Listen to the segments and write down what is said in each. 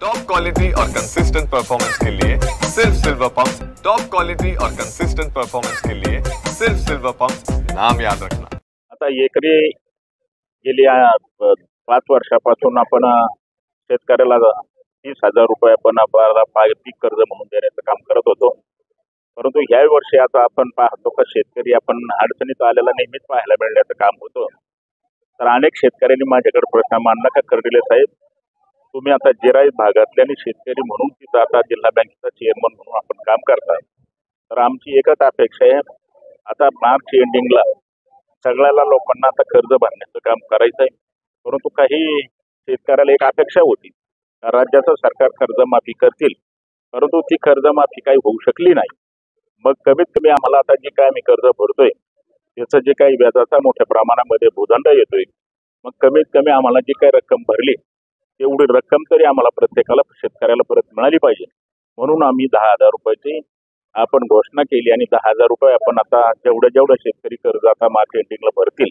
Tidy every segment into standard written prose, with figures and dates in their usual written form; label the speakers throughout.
Speaker 1: Top quality और consistent performance के लिए सिर्फ सिल्वर पंप्स। टॉप क्वालिटी और कंसिस्टेंट परफॉर्मेंस के लिए सिर्फ सिल्वर पंप्स, नाम याद रखना।
Speaker 2: आता एकरी गेल्या 5 वर्षापासून आपण शेतकऱ्याला 30,000 रुपये आपण पीक कर्ज म्हणून देण्याचं काम करत होतो. परंतु ह्या वर्षी आता आपण पाहतो का शेतकरी आपण अडचणीत आलेला नेहमीच पाहायला मिळण्याचं काम होतं. तर अनेक शेतकऱ्यांनी माझ्याकडे प्रश्न मांडला का कर्डिले साहेब, तुम्ही आता जिरायत भागातले आणि शेतकरी म्हणून तिथं आता जिल्हा बँकेचा चेअरमन म्हणून आपण काम करताय. तर आमची एकच अपेक्षा आहे, आता मार्च एंडिंगला सगळ्याला लोकांना आता कर्ज भरण्याचं काम करायचं आहे. परंतु काही शेतकऱ्याला एक अपेक्षा होती, राज्याचं सरकार कर्जमाफी करतील, परंतु ती कर्जमाफी काही होऊ शकली नाही. मग कमीत कमी आम्हाला आता जे काय आम्ही कर्ज भरतोय त्याचं जे काही व्याजाचा मोठ्या प्रमाणामध्ये भूदंड येतोय, मग कमीत कमी आम्हाला जी काही रक्कम भरली तेवढी रक्कम तरी आम्हाला प्रत्येकाला शेतकऱ्याला परत मिळाली पाहिजे. म्हणून आम्ही 10,000 रुपयाची आपण घोषणा केली आणि 10,000 रुपये आपण आता जेवढं शेतकरी कर्ज आता मार्च एंडिंगला भरतील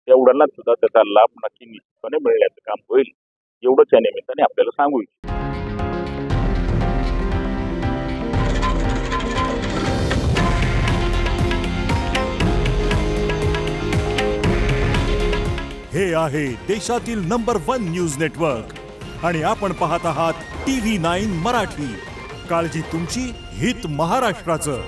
Speaker 2: तेवढ्यांना सुद्धा त्याचा लाभ नक्की निश्चितपणे मिळण्याचं काम होईल, एवढंच या निमित्ताने आपल्याला सांगू इच्छितो.
Speaker 3: हे आहे देशातील नंबर 1 न्यूज नेटवर्क आणि आपण पाहत आहात TV9 मराठी. काळजी तुमची, हित महाराष्ट्राचं.